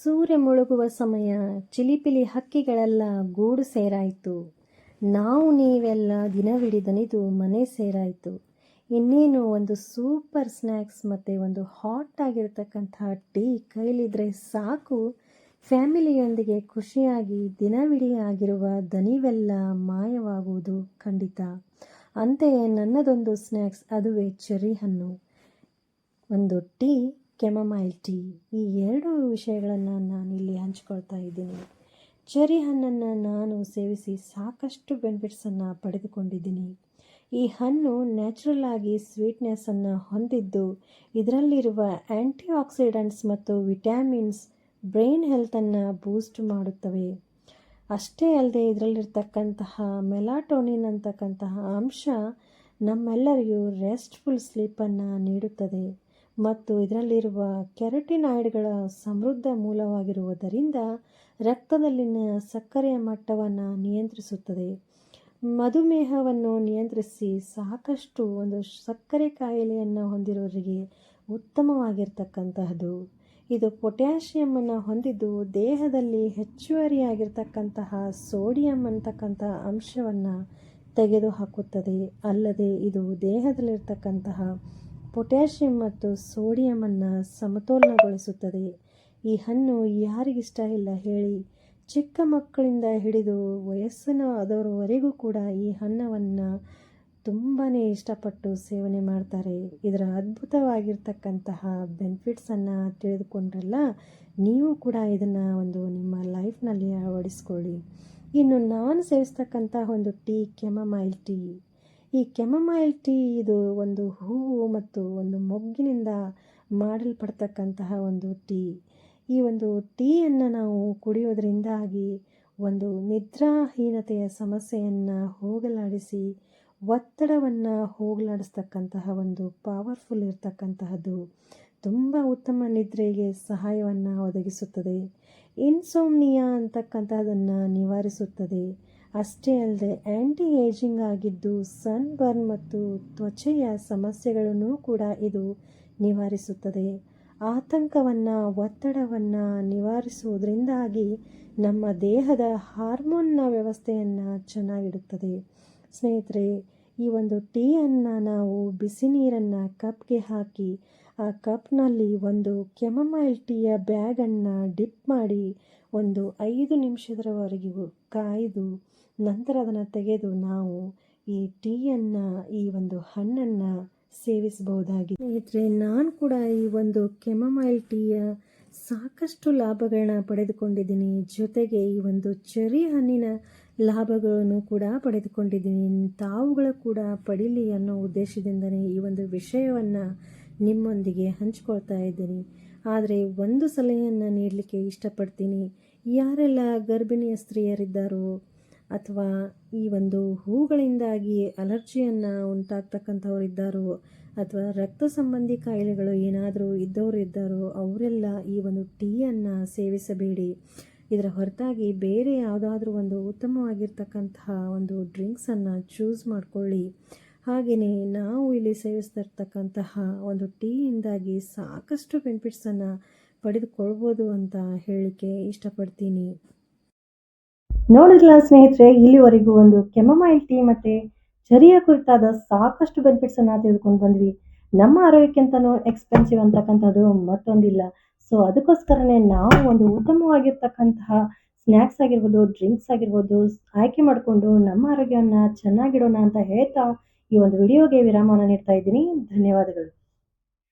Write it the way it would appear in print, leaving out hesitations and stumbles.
ಸೂರ್ಯ ಮುಳುಗುವ ಸಮಯ, ಚಿಲಿಪಿಲಿ ಹಕ್ಕಿಗಳೆಲ್ಲ ಗೂಡು ಸೇರಾಯಿತು. ನಾವು ನೀವೆಲ್ಲ ದಿನವಿಡೀ ದಣಿದು ಮನೆ ಸೇರಾಯಿತು. ಇನ್ನೇನು ಒಂದು ಸೂಪರ್ ಸ್ನ್ಯಾಕ್ಸ್ ಮತ್ತು ಒಂದು ಹಾಟ್ ಆಗಿರತಕ್ಕಂಥ ಟೀ ಕೈಲಿದ್ರೆ ಸಾಕು, ಫ್ಯಾಮಿಲಿಯೊಂದಿಗೆ ಖುಷಿಯಾಗಿ ದಿನವಿಡೀ ಆಗಿರುವ ದಣಿವೆಲ್ಲ ಮಾಯವಾಗುವುದು ಖಂಡಿತ. ಅಂತೆಯೇ ನನ್ನದೊಂದು ಸ್ನ್ಯಾಕ್ಸ್, ಅದುವೇ ಚೆರ್ರಿ ಹಣ್ಣು, ಒಂದು ಟೀ, ಕೆಮಮೈಲ್ ಟೀ. ಈ ಎರಡು ವಿಷಯಗಳನ್ನು ನಾನಿಲ್ಲಿ ಹಂಚ್ಕೊಳ್ತಾ ಇದ್ದೀನಿ. ಚೆರ್ರಿ ಹಣ್ಣನ್ನು ನಾನು ಸೇವಿಸಿ ಸಾಕಷ್ಟು ಬೆನಿಫಿಟ್ಸನ್ನು ಪಡೆದುಕೊಂಡಿದ್ದೀನಿ. ಈ ಹಣ್ಣು ನ್ಯಾಚುರಲ್ ಆಗಿ ಸ್ವೀಟ್ನೆಸ್ಸನ್ನು ಹೊಂದಿದ್ದು, ಇದರಲ್ಲಿರುವ ಆ್ಯಂಟಿ ಆಕ್ಸಿಡೆಂಟ್ಸ್ ಮತ್ತು ವಿಟ್ಯಾಮಿನ್ಸ್ ಬ್ರೈನ್ ಹೆಲ್ತನ್ನು ಬೂಸ್ಟ್ ಮಾಡುತ್ತವೆ. ಅಷ್ಟೇ ಅಲ್ಲದೆ ಇದರಲ್ಲಿರ್ತಕ್ಕಂತಹ ಮೆಲಾಟೋನಿನ್ ಅಂತಕ್ಕಂತಹ ಅಂಶ ನಮ್ಮೆಲ್ಲರಿಗೂ ರೆಸ್ಟ್ಫುಲ್ ಸ್ಲೀಪನ್ನು ನೀಡುತ್ತದೆ ಮತ್ತು ಇದರಲ್ಲಿರುವ ಕೆರಟಿನಾಯ್ಡ್ಗಳ ಸಮೃದ್ಧ ಮೂಲವಾಗಿರುವುದರಿಂದ ರಕ್ತದಲ್ಲಿನ ಸಕ್ಕರೆಯ ಮಟ್ಟವನ್ನು ನಿಯಂತ್ರಿಸುತ್ತದೆ. ಮಧುಮೇಹವನ್ನು ನಿಯಂತ್ರಿಸಿ ಸಾಕಷ್ಟು ಒಂದು ಸಕ್ಕರೆ ಕಾಯಿಲೆಯನ್ನು ಹೊಂದಿರೋರಿಗೆ ಉತ್ತಮವಾಗಿರ್ತಕ್ಕಂತಹದ್ದು. ಇದು ಪೊಟ್ಯಾಷಿಯಮನ್ನು ಹೊಂದಿದ್ದು ದೇಹದಲ್ಲಿ ಹೆಚ್ಚುವರಿಯಾಗಿರ್ತಕ್ಕಂತಹ ಸೋಡಿಯಂ ಅಂತಕ್ಕಂಥ ಅಂಶವನ್ನು ತೆಗೆದುಹಾಕುತ್ತದೆ. ಅಲ್ಲದೆ ಇದು ದೇಹದಲ್ಲಿರ್ತಕ್ಕಂತಹ ಪೊಟ್ಯಾಷಿಯಂ ಮತ್ತು ಸೋಡಿಯಮನ್ನು ಸಮತೋಲನಗೊಳಿಸುತ್ತದೆ. ಈ ಹಣ್ಣು ಯಾರಿಗಿಷ್ಟ ಇಲ್ಲ ಹೇಳಿ? ಚಿಕ್ಕ ಮಕ್ಕಳಿಂದ ಹಿಡಿದು ವಯಸ್ಸಿನವರವರೆಗೂ ಕೂಡ ಈ ಹಣ್ಣನ್ನು ತುಂಬಾ ಇಷ್ಟಪಟ್ಟು ಸೇವನೆ ಮಾಡ್ತಾರೆ. ಇದರ ಅದ್ಭುತವಾಗಿರ್ತಕ್ಕಂತಹ ಬೆನಿಫಿಟ್ಸನ್ನು ತಿಳಿದುಕೊಂಡ್ರಲ್ಲ, ನೀವು ಕೂಡ ಇದನ್ನು ಒಂದು ನಿಮ್ಮ ಲೈಫ್ನಲ್ಲಿ ಅಳವಡಿಸ್ಕೊಳ್ಳಿ. ಇನ್ನು ನಾನು ಸೇವಿಸ್ತಕ್ಕಂಥ ಒಂದು ಟೀ, ಕೆಮಮೈಲ್ ಟೀ. ಈ ಕೆಮಮೈಲ್ ಟೀ ಇದು ಒಂದು ಹೂವು ಮತ್ತು ಒಂದು ಮೊಗ್ಗಿನಿಂದ ಮಾಡಲ್ಪಡ್ತಕ್ಕಂತಹ ಒಂದು ಟೀ. ಈ ಒಂದು ಟೀಯನ್ನು ನಾವು ಕುಡಿಯೋದ್ರಿಂದಾಗಿ ಒಂದು ನಿದ್ರಾಹೀನತೆಯ ಸಮಸ್ಯೆಯನ್ನು ಹೋಗಲಾಡಿಸಿ ಒತ್ತಡವನ್ನು ಹೋಗಲಾಡಿಸ್ತಕ್ಕಂತಹ ಒಂದು ಪವರ್ಫುಲ್ ಇರ್ತಕ್ಕಂತಹದ್ದು. ತುಂಬ ಉತ್ತಮ ನಿದ್ರೆಗೆ ಸಹಾಯವನ್ನು ಒದಗಿಸುತ್ತದೆ. ಇನ್ಸೋಮ್ನಿಯಾ ಅಂತಕ್ಕಂಥದ್ದನ್ನು ನಿವಾರಿಸುತ್ತದೆ. ಅಷ್ಟೇ ಅಲ್ಲದೆ ಆ್ಯಂಟಿ ಏಜಿಂಗ್ ಆಗಿದ್ದು ಸನ್ ಬರ್ನ್ ಮತ್ತು ತ್ವಚೆಯ ಸಮಸ್ಯೆಗಳನ್ನು ಕೂಡ ಇದು ನಿವಾರಿಸುತ್ತದೆ. ಆತಂಕವನ್ನು, ಒತ್ತಡವನ್ನು ನಿವಾರಿಸುವುದರಿಂದಾಗಿ ನಮ್ಮ ದೇಹದ ಹಾರ್ಮೋನ್ನ ವ್ಯವಸ್ಥೆಯನ್ನು ಚೆನ್ನಾಗಿಡುತ್ತದೆ. ಸ್ನೇಹಿತರೆ, ಈ ಒಂದು ಟೀಯನ್ನು ನಾವು ಬಿಸಿ ನೀರನ್ನು ಕಪ್ಗೆ ಹಾಕಿ ಆ ಕಪ್ನಲ್ಲಿ ಒಂದು ಕೆಮಮೈಲ್ ಟೀಯ ಬ್ಯಾಗನ್ನು ಡಿಪ್ ಮಾಡಿ ಒಂದು 5 ನಿಮಿಷದವರೆಗೂ ಕಾಯ್ದು ನಂತರ ಅದನ್ನು ತೆಗೆದು ನಾವು ಈ ಟೀಯನ್ನು, ಈ ಒಂದು ಹಣ್ಣನ್ನು ಸೇವಿಸಬಹುದಾಗಿದೆ. ಸ್ನೇಹಿತರೆ, ನಾನು ಕೂಡ ಈ ಒಂದು ಕೆಮಮೈಲ್ ಟೀಯ ಸಾಕಷ್ಟು ಲಾಭಗಳನ್ನ ಪಡೆದುಕೊಂಡಿದ್ದೀನಿ. ಜೊತೆಗೆ ಈ ಒಂದು ಚೆರ್ರಿ ಹಣ್ಣಿನ ಲಾಭಗಳನ್ನು ಕೂಡ ಪಡೆದುಕೊಂಡಿದ್ದೀನಿ. ತಾವುಗಳು ಕೂಡ ಪಡೀಲಿ ಅನ್ನೋ ಉದ್ದೇಶದಿಂದಲೇ ಈ ಒಂದು ವಿಷಯವನ್ನು ನಿಮ್ಮೊಂದಿಗೆ ಹಂಚ್ಕೊಳ್ತಾ ಇದ್ದೀನಿ. ಆದರೆ ಒಂದು ಸಲಹೆಯನ್ನು ನೀಡಲಿಕ್ಕೆ ಇಷ್ಟಪಡ್ತೀನಿ. ಯಾರೆಲ್ಲ ಗರ್ಭಿಣಿಯ ಸ್ತ್ರೀಯರಿದ್ದಾರೋ ಅಥವಾ ಈ ಒಂದು ಹೂಗಳಿಂದಾಗಿ ಅಲರ್ಜಿಯನ್ನು ಉಂಟಾಗ್ತಕ್ಕಂಥವರಿದ್ದಾರೋ ಅಥವಾ ರಕ್ತ ಸಂಬಂಧಿ ಕಾಯಿಲೆಗಳು ಏನಾದರೂ ಇದ್ದಾರೋ ಅವರೆಲ್ಲ ಈ ಒಂದು ಟೀಯನ್ನು ಸೇವಿಸಬೇಡಿ. ಇದರ ಹೊರತಾಗಿ ಬೇರೆ ಯಾವುದಾದ್ರೂ ಒಂದು ಉತ್ತಮವಾಗಿರ್ತಕ್ಕಂತಹ ಒಂದು ಡ್ರಿಂಕ್ಸನ್ನು ಚೂಸ್ ಮಾಡಿಕೊಳ್ಳಿ. ಹಾಗೆಯೇ ನಾವು ಇಲ್ಲಿ ಸೇವಿಸ್ತಿರ್ತಕ್ಕಂತಹ ಒಂದು ಟೀಯಿಂದಾಗಿ ಸಾಕಷ್ಟು ಬೆನಿಫಿಟ್ಸನ್ನು ಪಡೆದುಕೊಳ್ಬೋದು ಅಂತ ಹೇಳಲಿಕ್ಕೆ ಇಷ್ಟಪಡ್ತೀನಿ. ನೋಡಿದ್ರಲ್ಲ ಸ್ನೇಹಿತರೆ, ಇಲ್ಲಿವರೆಗೂ ಒಂದು ಕೆಮಮೈಲ್ ಟೀ ಮತ್ತು ಚೆರ್ರಿಯ ಕುರಿತಾದ ಸಾಕಷ್ಟು ಬೆನಿಫಿಟ್ಸನ್ನು ತೆಗೆದುಕೊಂಡು ಬಂದ್ವಿ. ನಮ್ಮ ಆರೋಗ್ಯಕ್ಕಿಂತನೂ ಎಕ್ಸ್ಪೆನ್ಸಿವ್ ಅಂತಕ್ಕಂಥದ್ದು ಮತ್ತೊಂದಿಲ್ಲ. ಸೊ ಅದಕ್ಕೋಸ್ಕರನೇ ನಾವು ಒಂದು ಉತ್ತಮವಾಗಿರ್ತಕ್ಕಂತಹ ಸ್ನ್ಯಾಕ್ಸ್ ಆಗಿರ್ಬೋದು, ಡ್ರಿಂಕ್ಸ್ ಆಗಿರ್ಬೋದು ಆಯ್ಕೆ ಮಾಡಿಕೊಂಡು ನಮ್ಮ ಆರೋಗ್ಯವನ್ನು ಚೆನ್ನಾಗಿಡೋಣ ಅಂತ ಹೇಳ್ತಾ ಈ ಒಂದು ವಿಡಿಯೋಗೆ ವಿರಾಮವನ್ನು ನೀಡ್ತಾ ಇದ್ದೀನಿ. ಧನ್ಯವಾದಗಳು.